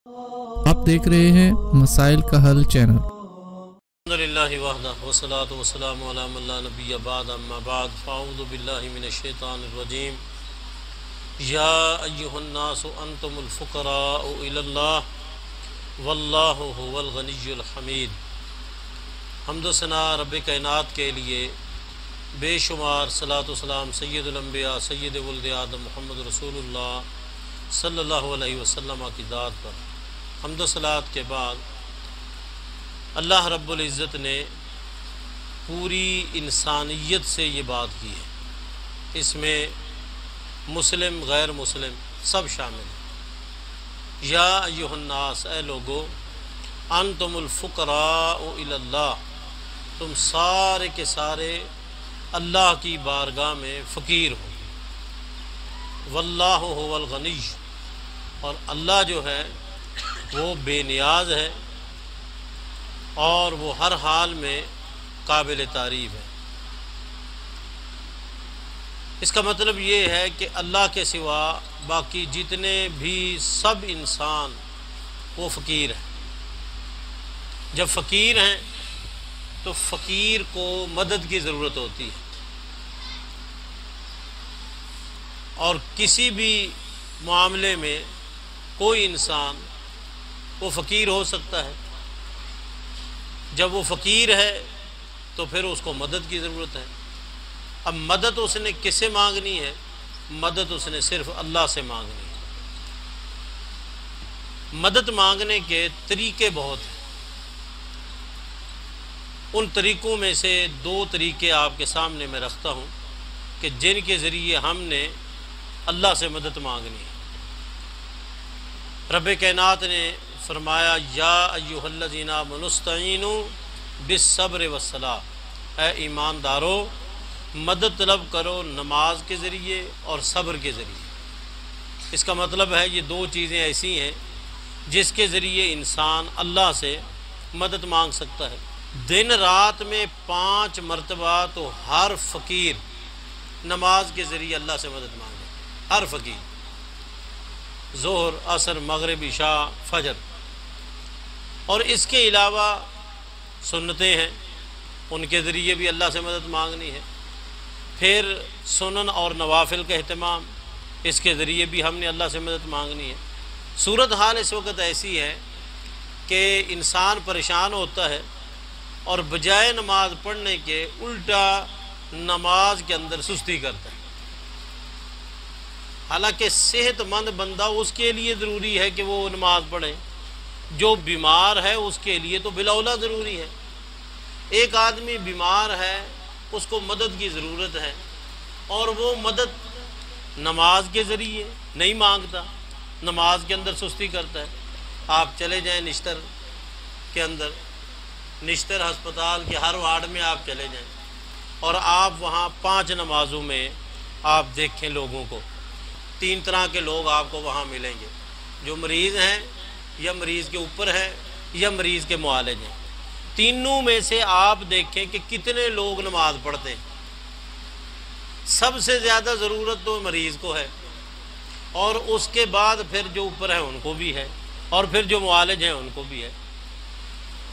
آپ دیکھ رہے ہیں مسائل کا حل چینل۔ الحمدللہ وحدہ والصلاة والسلام علی من لا نبی بعد اما بعد فاعوذ باللہ من الشیطان الرجیم یا ایہا الناس انتم الفقراء الی اللہ واللہ هو الغنی الحمید۔ حمد و ثنا رب کائنات کے لیے بے شمار صلاۃ و سلام سید الانبیاء سید ولد آدم محمد رسول اللہ صلی اللہ علیہ وسلم کی ذات پر۔ حمد و صلات کے بعد اللہ رب العزت نے پوری انسانیت سے یہ بات کی ہے، اس میں مسلم غیر مسلم سب شامل ہیں۔ یا ایھا الناس، اے لوگو، انتم الفقراء الی اللہ، تم سارے کے سارے اللہ کی بارگاہ میں فقیر ہو۔ واللہ هو الغنی، اور اللہ جو ہے وہ بے نیاز ہے اور وہ ہر حال میں قابل تعریف ہے۔ اس کا مطلب یہ ہے کہ اللہ کے سوا باقی جتنے بھی سب انسان وہ فقیر ہیں۔ جب فقیر ہیں تو فقیر کو مدد کی ضرورت ہوتی ہے، اور کسی بھی معاملے میں کوئی انسان وہ فقیر ہو سکتا ہے۔ جب وہ فقیر ہے تو پھر اس کو مدد کی ضرورت ہے۔ اب مدد اس نے کس سے مانگنی ہے؟ مدد اس نے صرف اللہ سے مانگنی ہے۔ مدد مانگنے کے طریقے بہت ہیں، ان طریقوں میں سے دو طریقے آپ کے سامنے میں رکھتا ہوں کہ جن کے ذریعے ہم نے اللہ سے مدد مانگنی ہے۔ رب کائنات نے فرمایا یا ایھا الذین آمنوا استعینوا بالصبر والصلاۃ، اے ایماندارو مدد طلب کرو نماز کے ذریعے اور صبر کے ذریعے۔ اس کا مطلب ہے یہ دو چیزیں ایسی ہیں جس کے ذریعے انسان اللہ سے مدد مانگ سکتا ہے۔ دن رات میں 5 مرتبہ تو ہر فقیر نماز کے ذریعے اللہ سے مدد مانگے، ہر فقیر، ظہر، عصر، مغرب، عشاء، فجر۔ اور اس کے علاوہ سنتیں ہیں، ان کے ذریعے بھی اللہ سے مدد مانگنی ہے۔ پھر سنن اور نوافل کا اہتمام، اس کے ذریعے بھی ہم نے اللہ سے مدد مانگنی ہے۔ صورتحال اس وقت ایسی ہے کہ انسان پریشان ہوتا ہے اور بجائے نماز پڑھنے کے الٹا نماز کے اندر سستی کرتا ہے۔ حالانکہ صحت مند بندہ اس کے لیے ضروری ہے کہ وہ نماز پڑھے، جو بیمار ہے اس کے لیے تو بالاولیٰ ضروری ہے۔ ایک آدمی بیمار ہے، اس کو مدد کی ضرورت ہے، اور وہ مدد نماز کے ذریعے نہیں مانگتا، نماز کے اندر سستی کرتا ہے۔ آپ چلے جائیں نشتر کے اندر، نشتر ہسپتال کے ہر وارڈ میں آپ چلے جائیں، اور آپ وہاں 5 نمازوں میں آپ دیکھیں لوگوں کو، 3 طرح کے لوگ آپ کو وہاں ملیں گے، جو مریض ہیں یا مریض کے اوپر ہیں یا مریض کے معالج ہیں۔ تینوں میں سے آپ دیکھیں کہ کتنے لوگ نماز پڑھتے ہیں۔ سب سے زیادہ ضرورت تو مریض کو ہے، اور اس کے بعد پھر جو اوپر ہیں ان کو بھی ہے، اور پھر جو معالج ہیں ان کو بھی ہے۔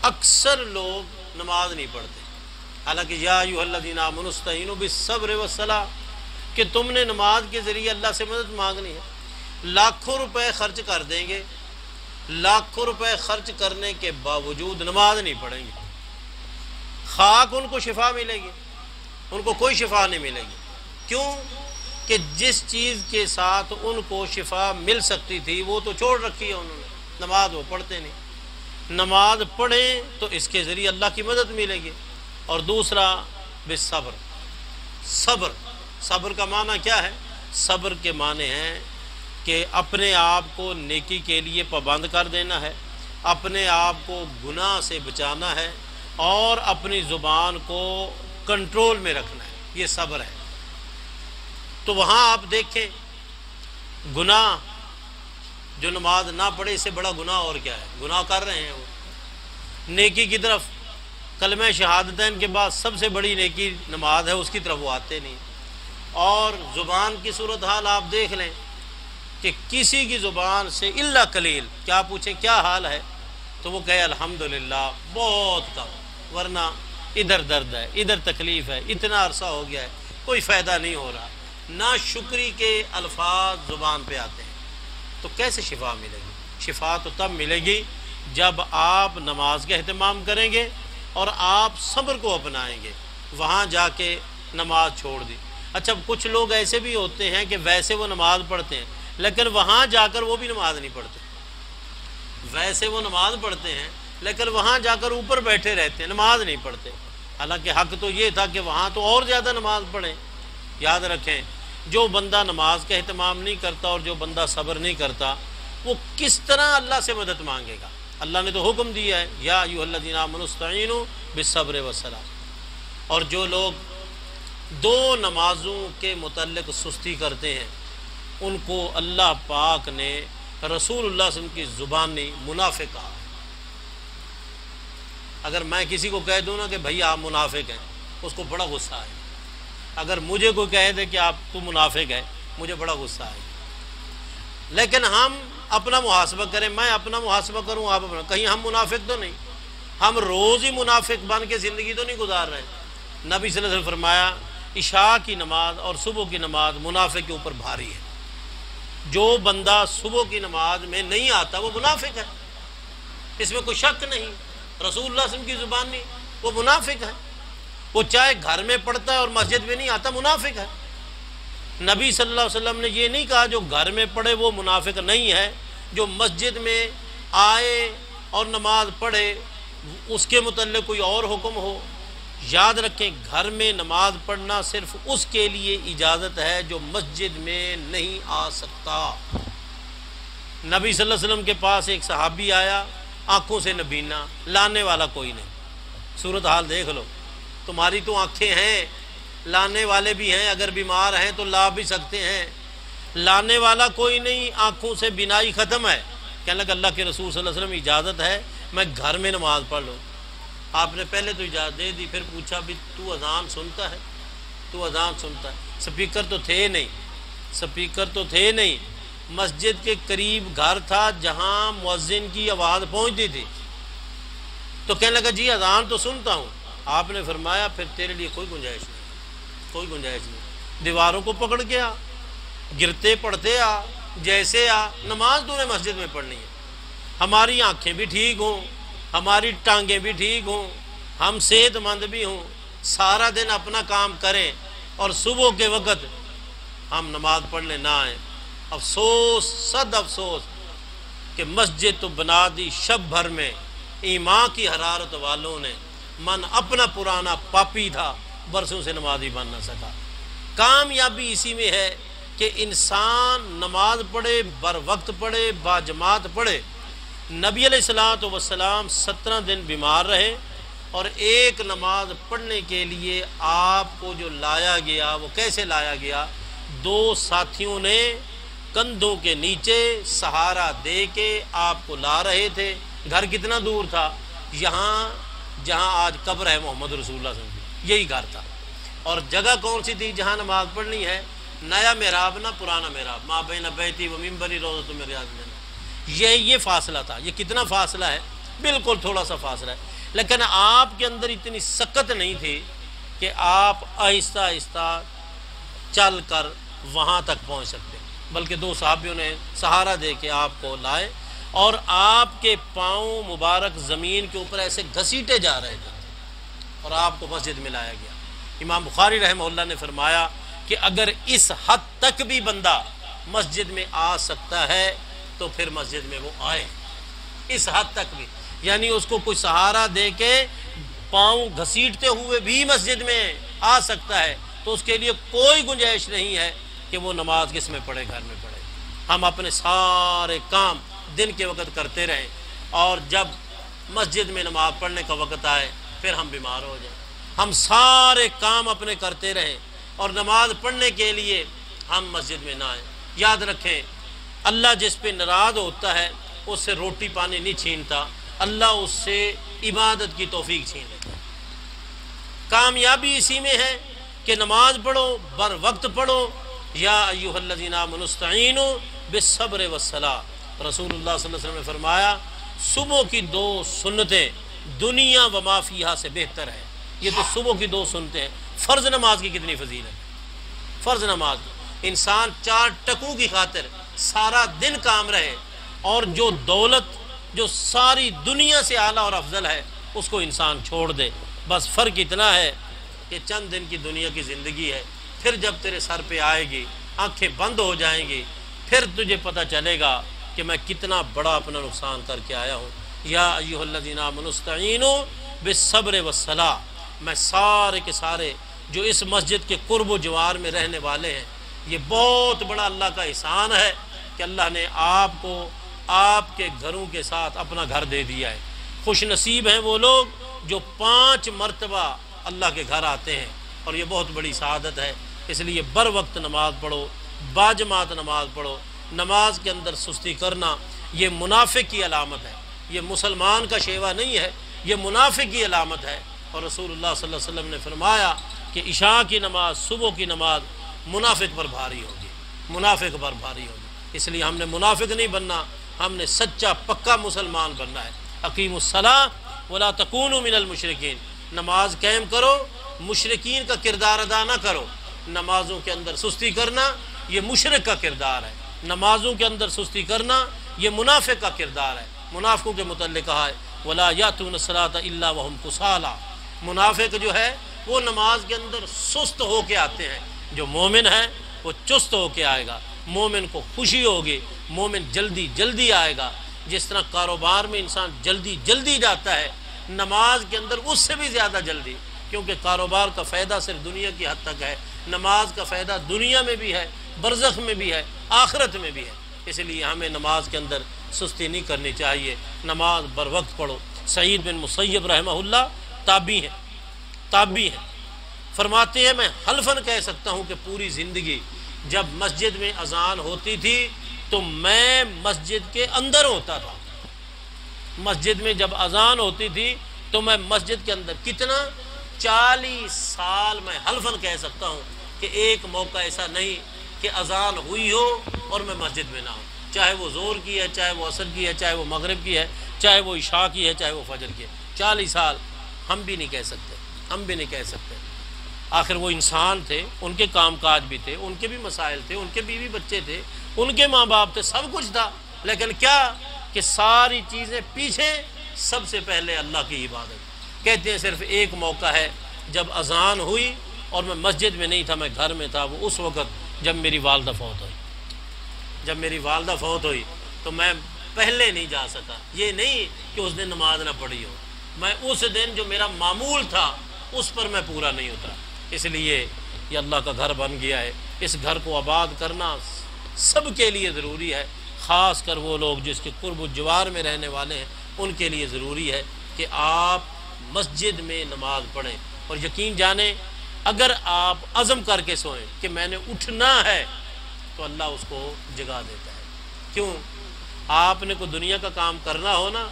اکثر لوگ نماز نہیں پڑھتے، حالانکہ یا ایھا الذین آمنوا استعینوا بالصبر والصلاۃ، کہ تم نے نماز کے ذریعے اللہ سے مدد مانگنی ہے۔ لاکھوں روپے خرچ کر دیں گے، لاکھوں روپے خرچ کرنے کے باوجود نماز نہیں پڑھیں گے، خاک ان کو شفا ملے گی، ان کو کوئی شفا نہیں ملے گی۔ کیوں؟ کہ جس چیز کے ساتھ ان کو شفا مل سکتی تھی وہ تو چھوڑ رکھی ہے انہوں نے، نماز وہ پڑھتے نہیں۔ نماز پڑھیں تو اس کے ذریعے اللہ کی مدد ملے گی۔ اور دوسرا بالصبر، صبر، صبر کا معنی کیا ہے؟ صبر کے معنی ہیں کہ اپنے آپ کو نیکی کے لیے پابند کر دینا ہے، اپنے آپ کو گناہ سے بچانا ہے، اور اپنی زبان کو کنٹرول میں رکھنا ہے، یہ صبر ہے۔ تو وہاں آپ دیکھیں گناہ، جو نماز نہ پڑھے اس سے بڑا گناہ اور کیا ہے؟ گناہ کر رہے ہیں وہ۔ نیکی کی طرف، کلمہ شہادتین کے بعد سب سے بڑی نیکی نماز ہے، اس کی طرف وہ آتے نہیں۔ اور زبان کی صورتحال آپ دیکھ لیں کہ کسی کی زبان سے الا قلیل کیا پوچھیں کیا حال ہے تو وہ کہے الحمدللہ بہت کم، ورنہ ادھر درد ہے، ادھر تکلیف ہے، اتنا عرصہ ہو گیا ہے، کوئی فائدہ نہیں ہو رہا، نہ شکری کے الفاظ زبان پہ آتے ہیں، تو کیسے شفا ملے گی؟ شفا تو تب ملے گی جب آپ نماز کا اہتمام کریں گے اور آپ صبر کو اپنائیں گے، وہاں جا کے نماز چھوڑ دی۔ اچھا کچھ لوگ ایسے بھی ہوتے ہیں کہ ویسے وہ نماز پڑھتے ہیں لیکن وہاں جا کر وہ بھی نماز نہیں پڑھتے، ویسے وہ نماز پڑھتے ہیں لیکن وہاں جا کر اوپر بیٹھے رہتے ہیں، نماز نہیں پڑھتے، حالانکہ حق تو یہ تھا کہ وہاں تو اور زیادہ نماز پڑھیں۔ یاد رکھیں جو بندہ نماز کا اہتمام نہیں کرتا اور جو بندہ صبر نہیں کرتا وہ کس طرح اللہ سے مدد مانگے گا؟ اللہ نے تو حکم دیا ہے یا ایھا الذین آمنوا استعینوا بالصبر والصلاۃ، اور جو لوگ دو نمازوں کے متعلق سستی کرتے ہیں ان کو اللہ پاک نے رسول اللہ صلی اللہ علیہ وسلم کی زبانی منافق کہا۔ اگر میں کسی کو کہہ دوں نا کہ بھائی آپ منافق ہیں، اس کو بڑا غصہ آئے، اگر مجھے کوئی کہہ دے کہ آپ تو منافق ہے مجھے بڑا غصہ آئے، لیکن ہم اپنا محاسبہ کریں، میں اپنا محاسبہ کروں، آپ اپنا، کہیں ہم منافق تو نہیں، ہم روز ہی منافق بن کے زندگی تو نہیں گزار رہے۔ نبی صلی اللہ علیہ وسلم فرمایا عشاء کی نماز اور صبح کی نماز منافق کے اوپر بھاری ہے، جو بندہ صبح کی نماز میں نہیں آتا وہ منافق ہے، اس میں کوئی شک نہیں، رسول اللہ صلی اللہ علیہ وسلم کی زبان نہیں، وہ منافق ہے، وہ چاہے گھر میں پڑھتا ہے اور مسجد میں نہیں آتا منافق ہے۔ نبی صلی اللہ علیہ وسلم نے یہ نہیں کہا جو گھر میں پڑھے وہ منافق نہیں ہے، جو مسجد میں آئے اور نماز پڑھے اس کے متعلق کوئی اور حکم ہو۔ یاد رکھیں گھر میں نماز پڑھنا صرف اس کے لیے اجازت ہے جو مسجد میں نہیں آ سکتا۔ نبی صلی اللہ علیہ وسلم کے پاس ایک صحابی آیا، آنکھوں سے نبینا، لانے والا کوئی نہیں، صورتحال دیکھ لو، تمہاری تو آنکھیں ہیں، لانے والے بھی ہیں، اگر بیمار ہیں تو لا بھی سکتے ہیں، لانے والا کوئی نہیں، آنکھوں سے بینائی ختم ہے، کہنے لگا اللہ کے رسول صلی اللہ علیہ وسلم اجازت ہے میں گھر میں نماز پڑھ لوں۔ آپ نے پہلے تو اجازت دے دی، پھر پوچھا بھی تو اذان سنتا ہے؟ تو اذان سنتا ہے؟ سپیکر تو تھے نہیں، سپیکر تو تھے نہیں، مسجد کے قریب گھر تھا جہاں مؤذن کی آواز پہنچتی تھی، تو کہنے لگا جی اذان تو سنتا ہوں۔ آپ نے فرمایا پھر تیرے لیے کوئی گنجائش نہیں، کوئی گنجائش نہیں، دیواروں کو پکڑ کے آ، گرتے پڑھتے آ، جیسے آ، نماز تو نے مسجد میں پڑھنی ہے۔ ہماری آنکھیں بھی ٹھیک ہوں، ہماری ٹانگیں بھی ٹھیک ہوں، ہم صحت مند بھی ہوں، سارا دن اپنا کام کریں اور صبح کے وقت ہم نماز پڑھنے نہ آئیں۔ افسوس، صد افسوس کہ مسجد تو بنا دی شب بھر میں ایمان کی حرارت والوں نے، من اپنا پرانا پاپی تھا، برسوں سے نمازی بن نہ سکا۔ کامیابی اسی میں ہے کہ انسان نماز پڑھے، بر وقت پڑھے، با جماعت پڑھے۔ نبی علیہ السلام 17 دن بیمار رہے اور ایک نماز پڑھنے کے لیے آپ کو جو لایا گیا وہ کیسے لایا گیا؟ دو ساتھیوں نے کندھوں کے نیچے سہارا دے کے آپ کو لا رہے تھے۔ گھر کتنا دور تھا؟ یہاں جہاں آج قبر ہے محمد رسول اللہ صلی اللہ علیہ وسلم، یہی گھر تھا، اور جگہ کون سی تھی جہاں نماز پڑھنی ہے؟ نیا محراب نہ پرانا محراب، ما بین بیتی و منبری روضۃ من ریاض الجنہ، یہ فاصلہ تھا۔ یہ کتنا فاصلہ ہے؟ بالکل تھوڑا سا فاصلہ ہے، لیکن آپ کے اندر اتنی سکت نہیں تھی کہ آپ آہستہ آہستہ چل کر وہاں تک پہنچ سکتے، بلکہ دو صحابیوں نے سہارا دے کے آپ کو لائے اور آپ کے پاؤں مبارک زمین کے اوپر ایسے گھسیٹے جا رہے تھے اور آپ کو مسجد میں لایا گیا۔ امام بخاری رحمہ اللہ نے فرمایا کہ اگر اس حد تک بھی بندہ مسجد میں آ سکتا ہے تو پھر مسجد میں وہ آئے، اس حد تک بھی، یعنی اس کو کوئی سہارا دے کے پاؤں گھسیٹتے ہوئے بھی مسجد میں آ سکتا ہے تو اس کے لیے کوئی گنجائش نہیں ہے کہ وہ نماز کس میں پڑھے، گھر میں پڑھے۔ ہم اپنے سارے کام دن کے وقت کرتے رہیں اور جب مسجد میں نماز پڑھنے کا وقت آئے پھر ہم بیمار ہو جائیں۔ ہم سارے کام اپنے کرتے رہیں اور نماز پڑھنے کے لیے ہم مسجد میں نہ آئیں۔ یاد رکھیں اللہ جس پہ ناراض ہوتا ہے اس سے روٹی پانی نہیں چھینتا، اللہ اس سے عبادت کی توفیق چھین لیتا ہے۔ کامیابی اسی میں ہے کہ نماز پڑھو، بر وقت پڑھو، یا ایھا الذین آمنوا استعینوا بالصبر والصلاۃ۔ رسول اللہ صلی اللہ علیہ وسلم نے فرمایا صبح کی 2 سنتیں دنیا و ما فیہا سے بہتر ہے۔ یہ تو صبح کی 2 سنتیں ہیں۔ فرض نماز کی کتنی فضیلت، فرض نماز انسان 4 ٹکوں کی خاطر سارا دن کام رہے، اور جو دولت جو ساری دنیا سے اعلیٰ اور افضل ہے اس کو انسان چھوڑ دے۔ بس فرق اتنا ہے کہ چند دن کی دنیا کی زندگی ہے، پھر جب تیرے سر پہ آئے گی، آنکھیں بند ہو جائیں گی، پھر تجھے پتہ چلے گا کہ میں کتنا بڑا اپنا نقصان کر کے آیا ہوں۔ یا ایھا الذین آمنوا استعینوا بالصبر والصلاۃ۔ میں سارے کے سارے جو اس مسجد کے قرب و جوار میں رہنے والے ہیں، یہ بہت بڑا اللہ کا احسان ہے کہ اللہ نے آپ کو آپ کے گھروں کے ساتھ اپنا گھر دے دیا ہے۔ خوش نصیب ہیں وہ لوگ جو 5 مرتبہ اللہ کے گھر آتے ہیں، اور یہ بہت بڑی سعادت ہے۔ اس لیے بر وقت نماز پڑھو، باجماعت نماز پڑھو۔ نماز کے اندر سستی کرنا یہ منافق کی علامت ہے، یہ مسلمان کا شیوہ نہیں ہے، یہ منافق کی علامت ہے۔ اور رسول اللہ صلی اللہ علیہ وسلم نے فرمایا کہ عشاء کی نماز، صبح کی نماز منافق پر بھاری ہوگی، منافق پر بھاری ہوگی۔ اس لیے ہم نے منافق نہیں بننا، ہم نے سچا پکا مسلمان بننا ہے۔ اقیموا الصلاۃ ولا تکونوا من المشرکین۔ نماز قائم کرو، مشرکین کا کردار ادا نہ کرو۔ نمازوں کے اندر سستی کرنا یہ مشرک کا کردار ہے، نمازوں کے اندر سستی کرنا یہ منافق کا کردار ہے۔ منافقوں کے متعلق کہا ہے ولا یاتون الصلاۃ الا وهم کسالى۔ منافق جو ہے وہ نماز کے اندر سست ہو کے آتے ہیں، جو مومن ہے وہ چست ہو کے آئے گا، مومن کو خوشی ہوگی، مومن جلدی جلدی آئے گا۔ جس طرح کاروبار میں انسان جلدی جلدی جاتا ہے، نماز کے اندر اس سے بھی زیادہ جلدی، کیونکہ کاروبار کا فائدہ صرف دنیا کی حد تک ہے، نماز کا فائدہ دنیا میں بھی ہے، برزخ میں بھی ہے، آخرت میں بھی ہے۔ اس لیے ہمیں نماز کے اندر سستی نہیں کرنی چاہیے، نماز بر وقت پڑھو۔ سعید بن مسیب رحمہ اللہ تابعی ہیں، فرماتے ہیں میں حلفاً کہہ سکتا ہوں کہ پوری زندگی جب مسجد میں اذان ہوتی تھی تو میں مسجد کے اندر ہوتا تھا۔ مسجد میں جب اذان ہوتی تھی تو میں مسجد کے اندر کتنا 40 سال میں حلفاً کہہ سکتا ہوں کہ ایک موقع ایسا نہیں کہ اذان ہوئی ہو اور میں مسجد میں نہ ہوں، چاہے وہ ظہر کی ہے، چاہے وہ عصر کی ہے، چاہے وہ مغرب کی ہے، چاہے وہ عشاء کی ہے، چاہے وہ فجر کی ہے۔ 40 سال ہم بھی نہیں کہہ سکتے، ہم بھی نہیں کہہ سکتے۔ آخر وہ انسان تھے، ان کے کام کاج بھی تھے، ان کے بھی مسائل تھے، ان کے بیوی بچے تھے، ان کے ماں باپ تھے، سب کچھ تھا، لیکن کیا کہ ساری چیزیں پیچھے، سب سے پہلے اللہ کی عبادت۔ کہتے ہیں صرف ایک موقع ہے جب اذان ہوئی اور میں مسجد میں نہیں تھا، میں گھر میں تھا، وہ اس وقت جب میری والدہ فوت ہوئی۔ جب میری والدہ فوت ہوئی تو میں پہلے نہیں جا سکا، یہ نہیں کہ اس دن نماز نہ پڑھی ہو، میں اس دن جو میرا معمول تھا اس پر میں پورا نہیں اترا۔ اس لیے یہ اللہ کا گھر بن گیا ہے، اس گھر کو آباد کرنا سب کے لیے ضروری ہے، خاص کر وہ لوگ جس کے قرب و جوار میں رہنے والے ہیں ان کے لیے ضروری ہے کہ آپ مسجد میں نماز پڑھیں۔ اور یقین جانیں اگر آپ عزم کر کے سوئیں کہ میں نے اٹھنا ہے تو اللہ اس کو جگا دیتا ہے۔ کیوں؟ آپ نے کوئی دنیا کا کام کرنا ہو نا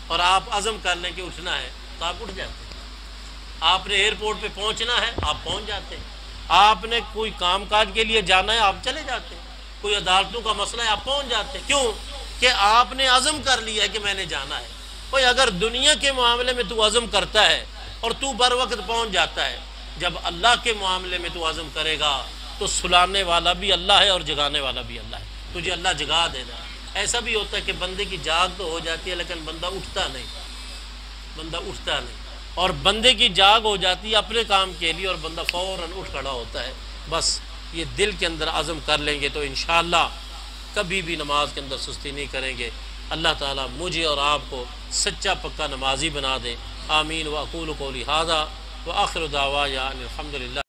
اور آپ عزم کر لیں کہ اٹھنا ہے تو آپ اٹھ جاتے ہیں۔ آپ نے ایئرپورٹ پہ پہنچنا ہے آپ پہنچ جاتے ہیں، آپ نے کوئی کام کاج کے لیے جانا ہے آپ چلے جاتے ہیں، کوئی عدالتوں کا مسئلہ ہے آپ پہنچ جاتے ہیں۔ کیوں؟ کہ آپ نے عزم کر لیا ہے کہ میں نے جانا ہے۔ کوئی اگر دنیا کے معاملے میں تو عزم کرتا ہے اور تو بر وقت پہنچ جاتا ہے، جب اللہ کے معاملے میں تو عزم کرے گا تو سلانے والا بھی اللہ ہے اور جگانے والا بھی اللہ ہے، تجھے اللہ جگا دے گا۔ ایسا بھی ہوتا ہے کہ بندے کی جاگ تو ہو جاتی ہے لیکن بندہ اٹھتا نہیں، بندہ اٹھتا نہیں، اور بندے کی جاگ ہو جاتی ہے اپنے کام کے لیے اور بندہ فوراً اٹھ کھڑا ہوتا ہے۔ بس یہ دل کے اندر عزم کر لیں گے تو انشاءاللہ کبھی بھی نماز کے اندر سستی نہیں کریں گے۔ اللہ تعالیٰ مجھے اور آپ کو سچا پکا نمازی بنا دے۔ آمین۔ واقول قولی ھذا وآخر دعوایا ان الحمد للہ۔